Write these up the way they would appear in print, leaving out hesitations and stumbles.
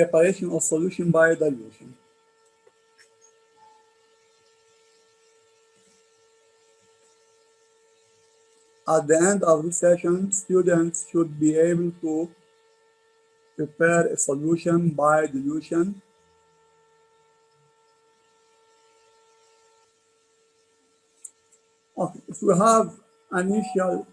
preparation of solution by dilution. At the end of the session, students should be able to prepare a solution by dilution. Okay. If we have initial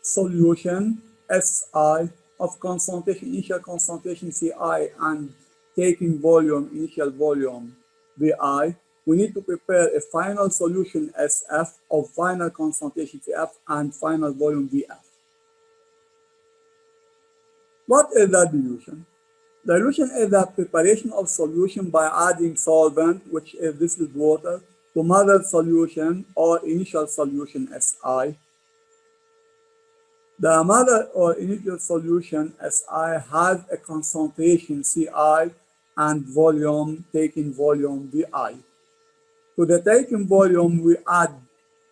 solution Si of concentration, initial concentration Ci, and taking volume, initial volume Vi, we need to prepare a final solution Sf of final concentration Cf and final volume Vf. What is the dilution? Dilution is the preparation of solution by adding solvent, which is distilled water, to mother solution or initial solution Si. The mother or initial solution Si has a concentration Ci and volume, taking volume Vi. To the taking volume, we add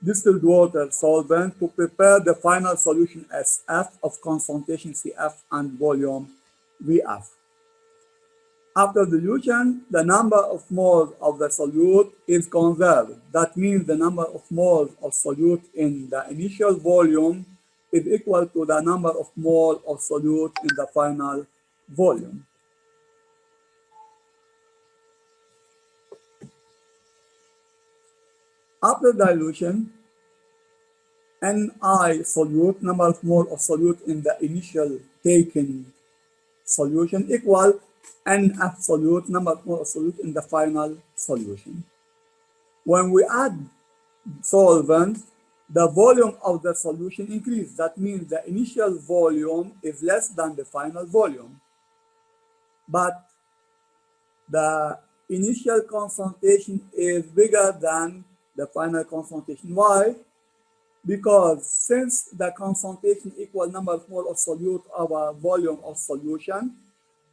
distilled water solvent to prepare the final solution Sf of concentration Cf and volume Vf. After dilution, the number of moles of the solute is conserved. That means the number of moles of solute in the initial volume is equal to the number of moles of solute in the final volume. After dilution, Ni solute, number of moles of solute in the initial taken solution, equal Nf solute, number of moles of solute in the final solution. When we add solvent, the volume of the solution increases. That means the initial volume is less than the final volume. But the initial concentration is bigger than the final concentration. Why? Because since the concentration equals number of moles of solute over volume of solution,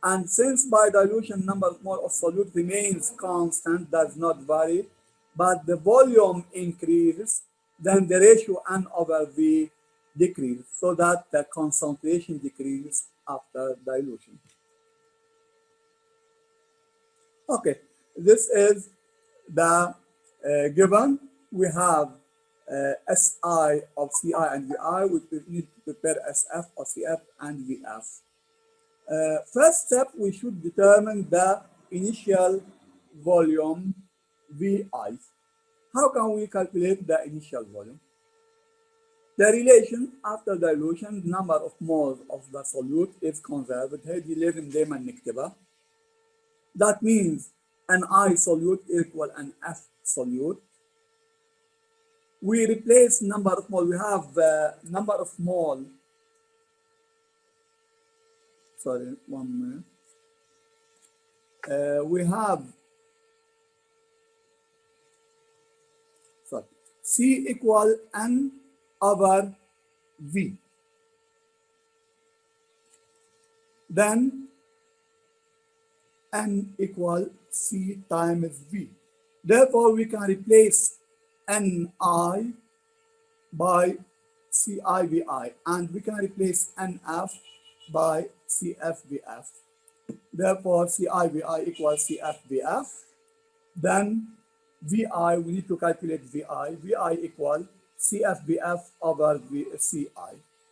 and since by dilution number of moles of solute remains constant, does not vary, but the volume increases, then the ratio N over V decreases, so that the concentration decreases after dilution. Okay, this is the given. We have Si of Ci and Vi. We need to prepare Sf of Cf and Vf. First step, we should determine the initial volume Vi. How can we calculate the initial volume? The relation after dilution, number of moles of the solute is conserved. هذه لازم دايما نكتبها. That means an I solute equal an F solute. We replace number of mole. We have number of mole. Sorry, 1 minute. We have C equal N over V. Then N equal C times V. Therefore, we can replace Ni by CiVi, and we can replace Nf by CFVF. Therefore, CiVi equals CFVF. Then Vi, we need to calculate Vi. Vi equal CFVF over Ci.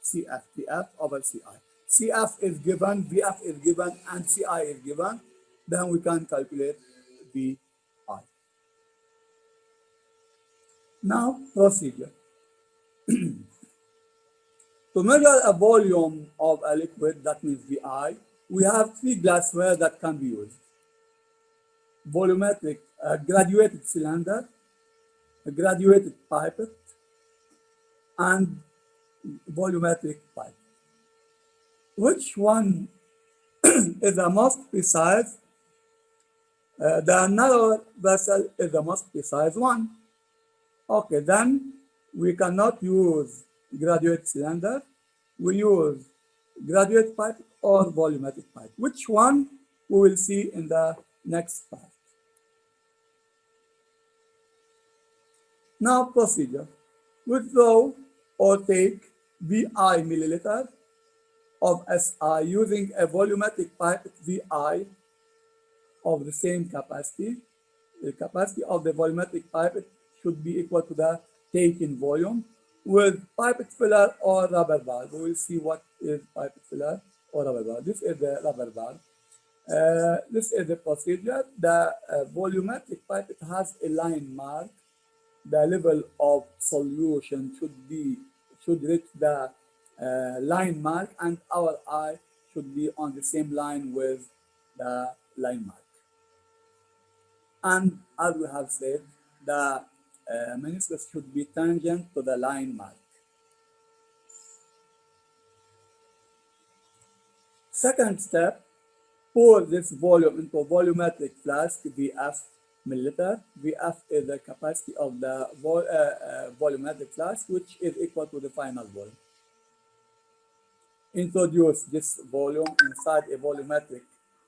CFVF over Ci. Cf is given, Vf is given, and Ci is given. Then we can calculate Vi. Now, procedure. To measure a volume of a liquid, that means Vi, we have 3 glassware that can be used. Volumetric, graduated cylinder, a graduated pipette, and volumetric pipe. Which one is the most precise? The narrower vessel is the most precise one. Okay, then we cannot use graduate cylinder. We use graduate pipe or volumetric pipe. Which one we will see in the next part. Now procedure. Withdraw or take Vi milliliter of SI using a volumetric pipette VI of the same capacity. The capacity of the volumetric pipette should be equal to the taken volume with pipette filler or rubber valve. We will see what is pipette filler or rubber valve. This is the rubber valve. This is the procedure. The volumetric pipette has a line mark. The level of solution should reach the line mark, and our eye should be on the same line with the line mark. And as we have said, the meniscus should be tangent to the line mark. Second step, pour this volume into a volumetric flask VF milliliter. VF is the capacity of the volumetric flask, which is equal to the final volume. Introduce this volume inside a volumetric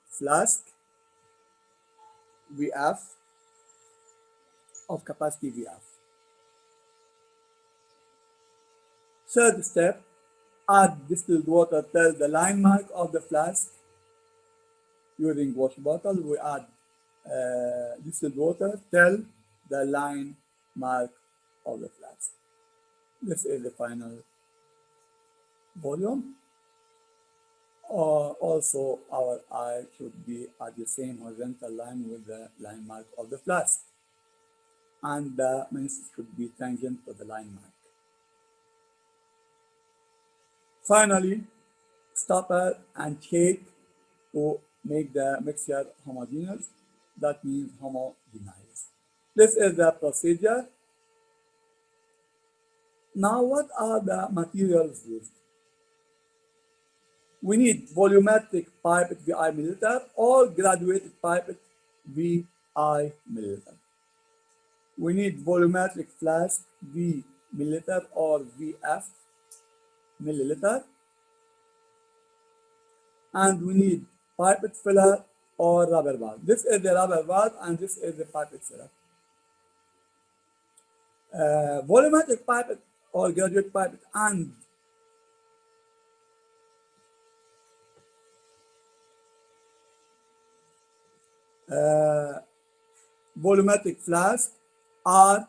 flask VF of capacity VF. Third step, add distilled water till the line mark of the flask. Using wash bottle, we add distilled water till the line mark of the flask. This is the final volume. Also, our eye should be at the same horizontal line with the line mark of the flask, and the meniscus should be tangent to the line mark. Finally, stopper and shake to make the mixture homogeneous. That means homogenize. This is the procedure. Now, what are the materials used? We need volumetric pipette VI milliliter or graduated pipette VI milliliter. We need volumetric flask V milliliter or VF milliliter. And we need pipette filler or rubber valve. This is the rubber valve and this is the pipette filler. Volumetric pipette or graduate pipette and volumetric flask are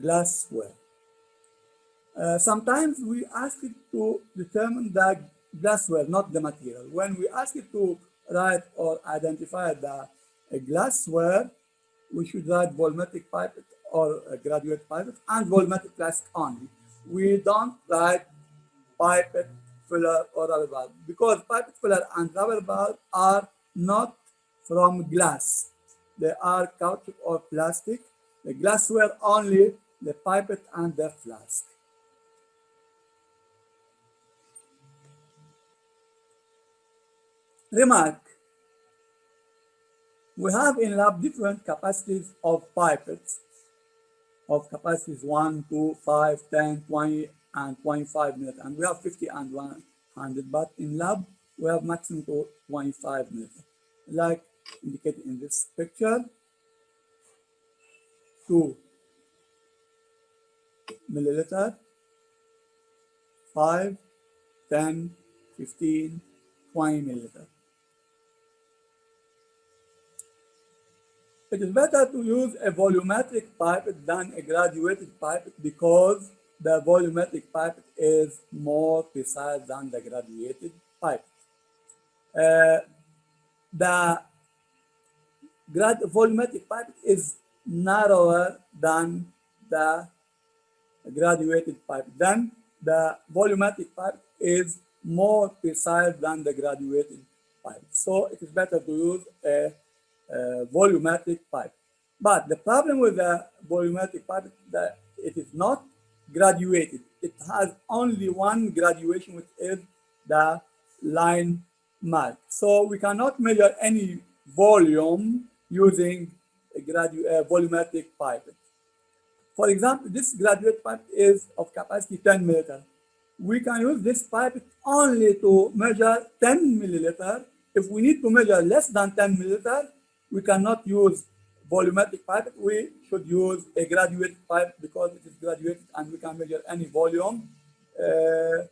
glassware. Sometimes we ask it to determine the glassware, not the material. When we ask it to write or identify the glassware, we should write volumetric pipette or graduate pipette and volumetric flask only. We don't write pipette, filler, or rubber valve because pipette filler and rubber valve are not from glass. They are caoutchouc or plastic. The glassware only the pipette and the flask. Remark, we have in lab different capacities of pipettes, of capacities 1, 2, 5, 10, 20, and 25 milliliter. And we have 50 and 100, but in lab, we have maximum to 25 milliliter. Like indicated in this picture, 2 milliliter, 5, 10, 15, 20 milliliter. It is better to use a volumetric pipette than a graduated pipette because the volumetric pipette is more precise than the graduated pipette. The volumetric pipette is narrower than the graduated pipette. Then the volumetric pipette is more precise than the graduated pipette. So it is better to use a volumetric pipe. But the problem with the volumetric pipe is that it is not graduated. It has only one graduation, which is the line mark. So we cannot measure any volume using a volumetric pipe. For example, this graduate pipe is of capacity 10 milliliter. We can use this pipe only to measure 10 milliliter. If we need to measure less than 10 milliliter, we cannot use volumetric pipe. We should use a graduate pipe because it is graduated and we can measure any volume uh,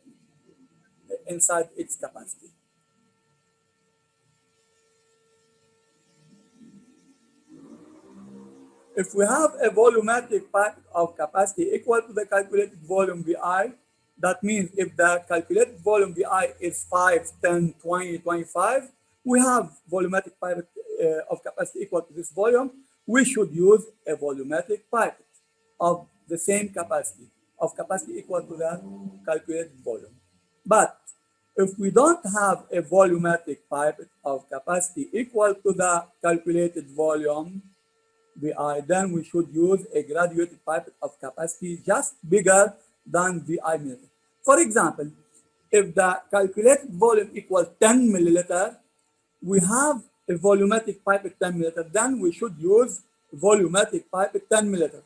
inside its capacity. If we have a volumetric packet of capacity equal to the calculated volume VI, that means if the calculated volume VI is 5, 10, 20, 25, we have volumetric pipette of capacity equal to this volume. We should use a volumetric pipette of the same capacity, of capacity equal to the calculated volume. But if we don't have a volumetric pipette of capacity equal to the calculated volume, VI, then we should use a graduated pipette of capacity just bigger than VI milliliter. For example, if the calculated volume equals 10 milliliter, we have a volumetric pipette 10 milliliter, then we should use volumetric pipette 10 milliliter.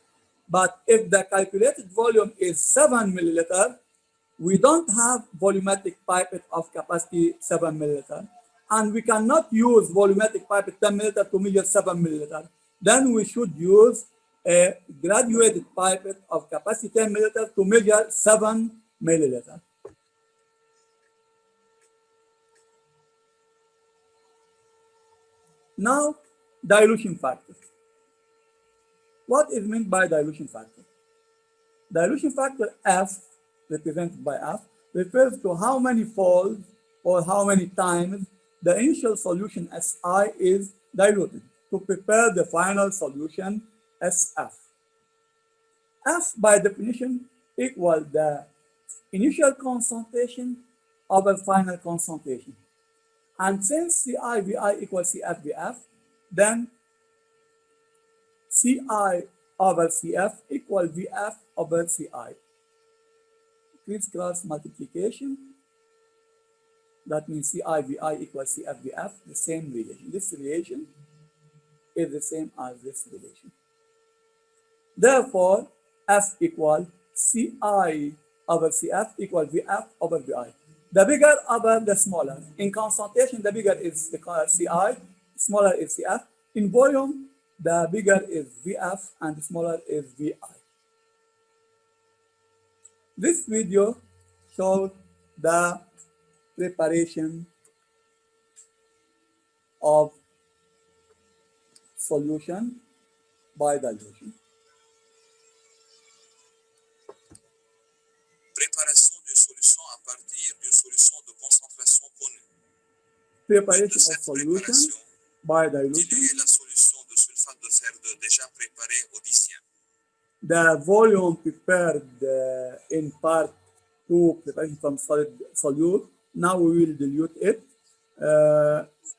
But if the calculated volume is 7 milliliter, we don't have volumetric pipette of capacity 7 milliliter, and we cannot use volumetric pipette 10 milliliter to measure 7 milliliter. Then we should use a graduated pipette of capacity 10 milliliter to measure 7 milliliter. Now, dilution factor. What is meant by dilution factor? Dilution factor F, represented by F, refers to how many folds or how many times the initial solution Si is diluted to prepare the final solution SF. F, by definition, equals the initial concentration over final concentration. And since CI/VI equals CF/VF, then CI over CF equals VF over CI. Criss-cross multiplication, that means CI/VI equals CF/VF, the same relation. This relation is the same as this relation. Therefore, F equals CI over CF equals VF over VI. The bigger over the smaller. In concentration, the bigger is the CI, smaller is CF. In volume, the bigger is VF and the smaller is VI. This video shows the preparation of solution by dilution. Préparation d'une solution à partir d'une solution de concentration connue. Preparation of solution by dilution. Diluer la solution de sulfate de fer 2 déjà préparée au dixième. The volume prepared in part 2 preparation from solid solute. Now we will dilute it.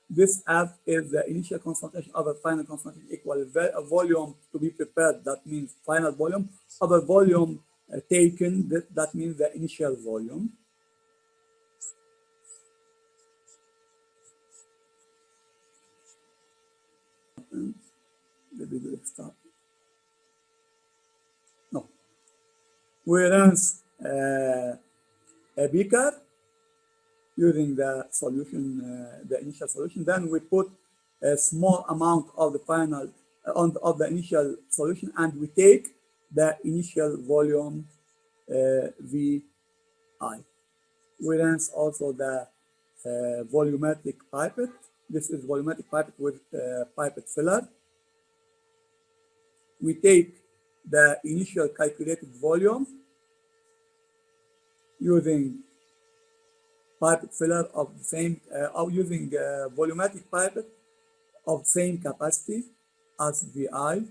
This F is the initial concentration over final concentration equal volume to be prepared. That means final volume over volume taken. That means the initial volume. The video stop. No. We rinse a beaker using the solution, the initial solution. Then we put a small amount of the final of the initial solution, and we take the initial volume VI. We rinse also the volumetric pipette. This is volumetric pipette with pipette filler. We take the initial calculated volume using pipette filler of the same, using volumetric pipette of same capacity as VI.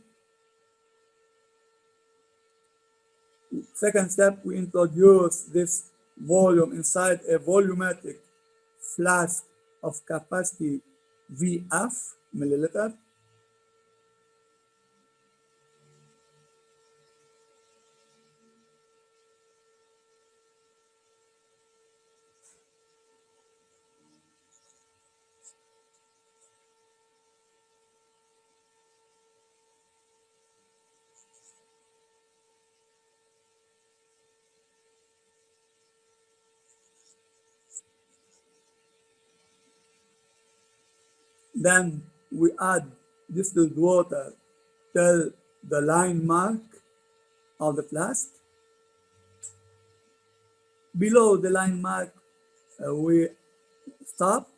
Second step, we introduce this volume inside a volumetric flask of capacity VF milliliter. Then we add distilled water till the line mark of the flask. Below the line mark, we stop.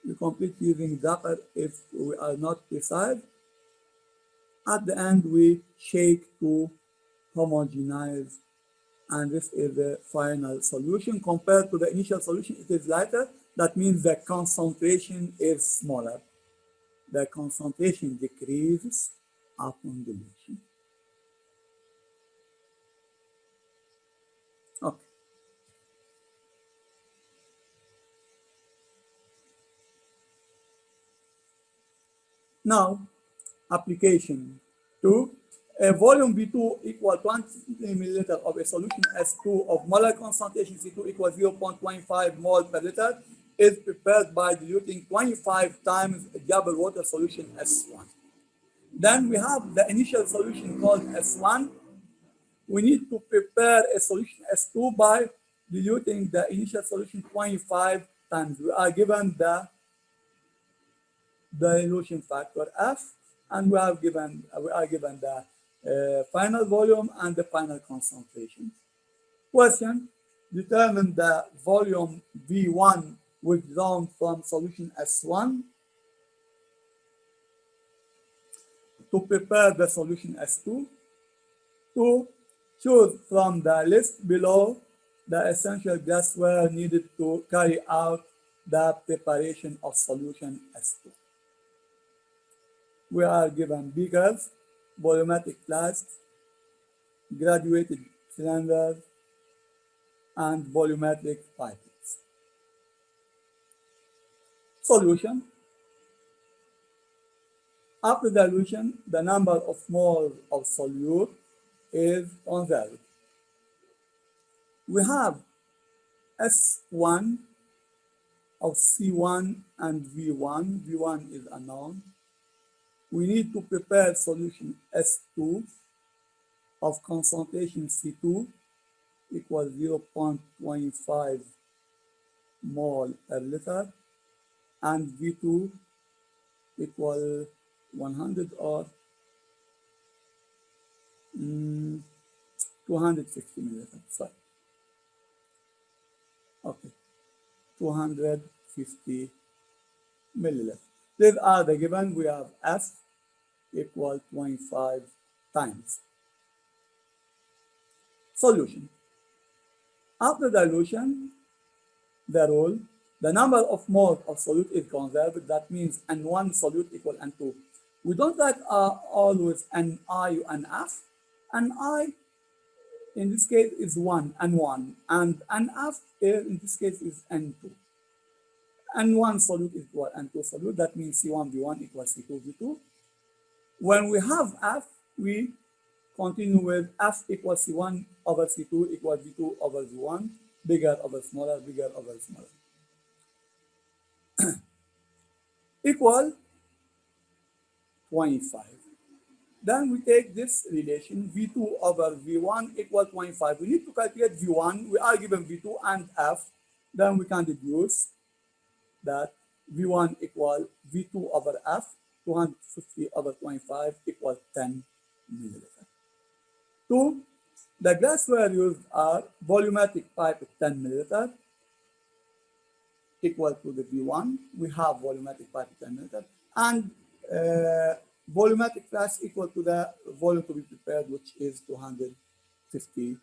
We complete using zapper if we are not precise. At the end, we shake to homogenize, and this is the final solution. Compared to the initial solution, it is lighter. That means the concentration is smaller. The concentration decreases upon dilution. Okay. Now, application 2. A volume V2 equal 20 milliliter of a solution S2 of molar concentration C2 equals 0.25 mole per liter is prepared by diluting 25 times double water solution S1. Then we have the initial solution called S1. We need to prepare a solution S2 by diluting the initial solution 25 times. We are given the dilution factor F, and we are given the final volume and the final concentration. Question: determine the volume V1 withdrawn from solution S1 to prepare the solution S2. To choose from the list below the essential glassware needed to carry out the preparation of solution S2. We are given beakers, volumetric flasks, graduated cylinders, and volumetric pipettes. Solution: after dilution, the number of moles of solute is conserved. We have S1 of C1 and V1. V1 is unknown. We need to prepare solution S2 of concentration C2 equals 0.25 mole per liter, and V2 equal 100 or 260 milliliters. Sorry. Okay, 250 milliliters. These are the given. We have F equal 25 times. Solution: after dilution, the rule, the number of moles of solute is conserved. That means N1 solute equal N2. We don't write always Ni, Nf. Ni in this case is 1, N1, and Nf in this case is N2. N1 solute equal N2 solute. That means C1 V1 equals C2 V2. When we have F, we continue with F equals C1 over C2 equals V2 over V1, bigger over smaller, bigger over smaller. Equal 25. Then we take this relation, V2 over V1 equal 25. We need to calculate V1. We are given V2 and F. Then we can deduce that V1 equal V2 over F, 250 over 25 equals 10 milliliters. 2. The glassware used are volumetric pipe 10 milliliters equal to the V1. We have volumetric pipe 10 milliliters, and volumetric flask equal to the volume to be prepared, which is 250